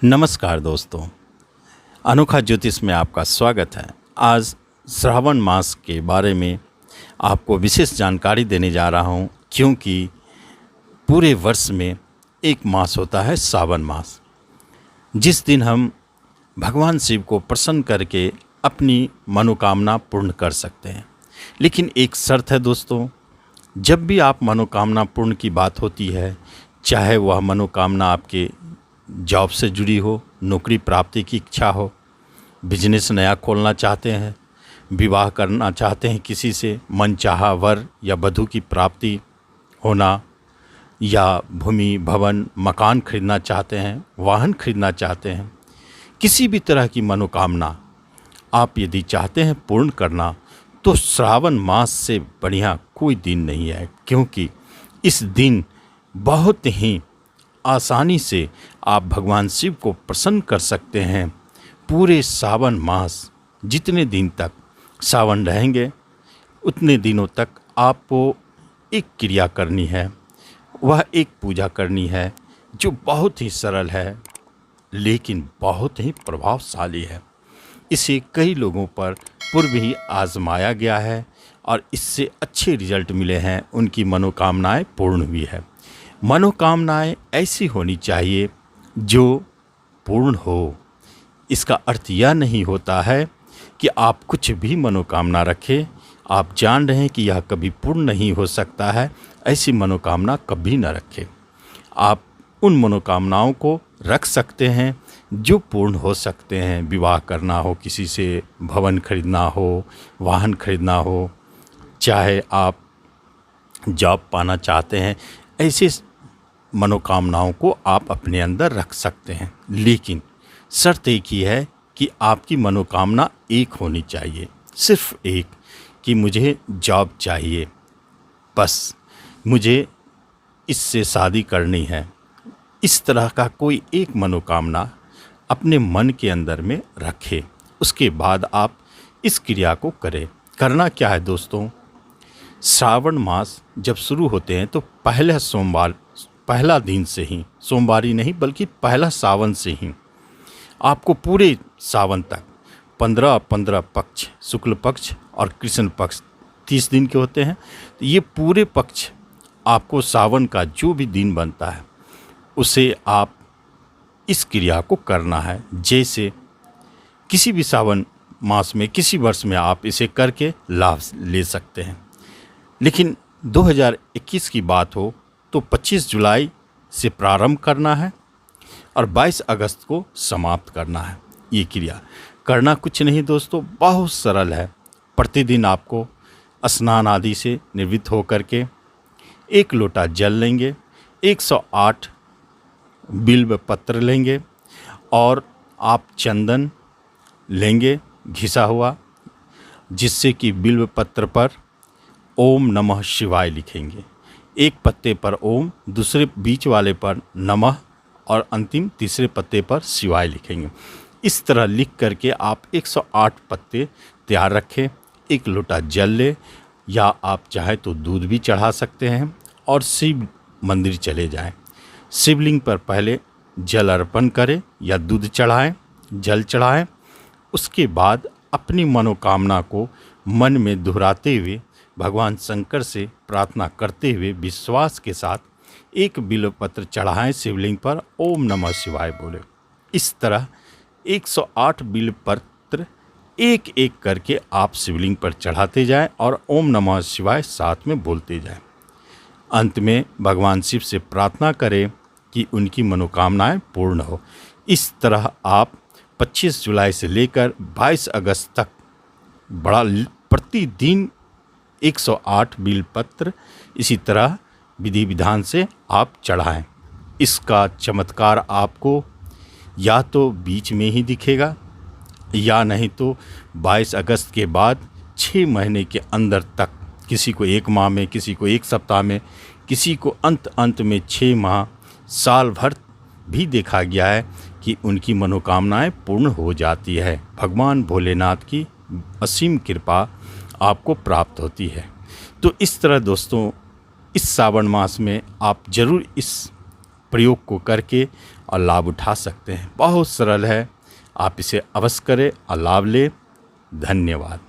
नमस्कार दोस्तों, अनोखा ज्योतिष में आपका स्वागत है। आज श्रावण मास के बारे में आपको विशेष जानकारी देने जा रहा हूं, क्योंकि पूरे वर्ष में एक मास होता है सावन मास, जिस दिन हम भगवान शिव को प्रसन्न करके अपनी मनोकामना पूर्ण कर सकते हैं। लेकिन एक शर्त है दोस्तों, जब भी आप मनोकामना पूर्ण की बात होती है, चाहे वह मनोकामना आपके जॉब से जुड़ी हो, नौकरी प्राप्ति की इच्छा हो, बिजनेस नया खोलना चाहते हैं, विवाह करना चाहते हैं किसी से, मनचाहा वर या वधू की प्राप्ति होना, या भूमि भवन मकान खरीदना चाहते हैं, वाहन खरीदना चाहते हैं, किसी भी तरह की मनोकामना आप यदि चाहते हैं पूर्ण करना, तो श्रावण मास से बढ़िया कोई दिन नहीं है। क्योंकि इस दिन बहुत ही आसानी से आप भगवान शिव को प्रसन्न कर सकते हैं। पूरे सावन मास जितने दिन तक सावन रहेंगे, उतने दिनों तक आपको एक क्रिया करनी है, वह एक पूजा करनी है जो बहुत ही सरल है लेकिन बहुत ही प्रभावशाली है। इसे कई लोगों पर पूर्व ही आजमाया गया है और इससे अच्छे रिजल्ट मिले हैं, उनकी मनोकामनाएं पूर्ण हुई है। मनोकामनाएं ऐसी होनी चाहिए जो पूर्ण हो। इसका अर्थ यह नहीं होता है कि आप कुछ भी मनोकामना रखें, आप जान रहे हैं कि यह कभी पूर्ण नहीं हो सकता है, ऐसी मनोकामना कभी न रखें। आप उन मनोकामनाओं को रख सकते हैं जो पूर्ण हो सकते हैं। विवाह करना हो किसी से, भवन खरीदना हो, वाहन खरीदना हो, चाहे आप जॉब पाना चाहते हैं, ऐसे मनोकामनाओं को आप अपने अंदर रख सकते हैं। लेकिन शर्त एक ही है कि आपकी मनोकामना एक होनी चाहिए, सिर्फ एक, कि मुझे जॉब चाहिए, बस मुझे इससे शादी करनी है। इस तरह का कोई एक मनोकामना अपने मन के अंदर में रखें। उसके बाद आप इस क्रिया को करें। करना क्या है दोस्तों, श्रावण मास जब शुरू होते हैं तो पहला दिन से ही, सोमवारी नहीं बल्कि पहला सावन से ही आपको पूरे सावन तक 15 पक्ष, शुक्ल पक्ष और कृष्ण पक्ष 30 दिन के होते हैं। तो ये पूरे पक्ष आपको सावन का जो भी दिन बनता है उसे आप इस क्रिया को करना है। जैसे किसी भी सावन मास में, किसी वर्ष में आप इसे करके लाभ ले सकते हैं। लेकिन 2021 की बात हो तो 25 जुलाई से प्रारंभ करना है और 22 अगस्त को समाप्त करना है। ये क्रिया करना कुछ नहीं दोस्तों, बहुत सरल है। प्रतिदिन आपको स्नान आदि से निवृत्त होकर के 1 लोटा जल लेंगे, 108 बिल्व पत्र लेंगे और आप चंदन लेंगे घिसा हुआ, जिससे कि बिल्व पत्र पर ओम नमः शिवाय लिखेंगे। एक पत्ते पर ओम, दूसरे बीच वाले पर नमः और अंतिम तीसरे पत्ते पर शिवाय लिखेंगे। इस तरह लिख करके आप 108 पत्ते तैयार रखें। 1 लोटा जल ले, या आप चाहे तो दूध भी चढ़ा सकते हैं और शिव मंदिर चले जाएं। शिवलिंग पर पहले जल अर्पण करें या दूध चढ़ाएं, जल चढ़ाएं। उसके बाद अपनी मनोकामना को मन में दोहराते हुए, भगवान शंकर से प्रार्थना करते हुए विश्वास के साथ 1 बिल्वपत्र चढ़ाएं शिवलिंग पर, ओम नमः शिवाय बोले। इस तरह 108 बिल्वपत्र एक एक करके आप शिवलिंग पर चढ़ाते जाएं और ओम नमः शिवाय साथ में बोलते जाएं। अंत में भगवान शिव से प्रार्थना करें कि उनकी मनोकामनाएं पूर्ण हो। इस तरह आप 25 जुलाई से लेकर 22 अगस्त तक प्रतिदिन 108 बिल्वपत्र इसी तरह विधि विधान से आप चढ़ाएं। इसका चमत्कार आपको या तो बीच में ही दिखेगा, या नहीं तो 22 अगस्त के बाद 6 महीने के अंदर तक, किसी को 1 माह में, किसी को 1 सप्ताह में, किसी को अंत में 6 माह, साल भर भी देखा गया है कि उनकी मनोकामनाएं पूर्ण हो जाती है। भगवान भोलेनाथ की असीम कृपा आपको प्राप्त होती है। तो इस तरह दोस्तों, इस सावन मास में आप ज़रूर इस प्रयोग को करके और लाभ उठा सकते हैं। बहुत सरल है, आप इसे अवश्य करें और लाभ लें। धन्यवाद।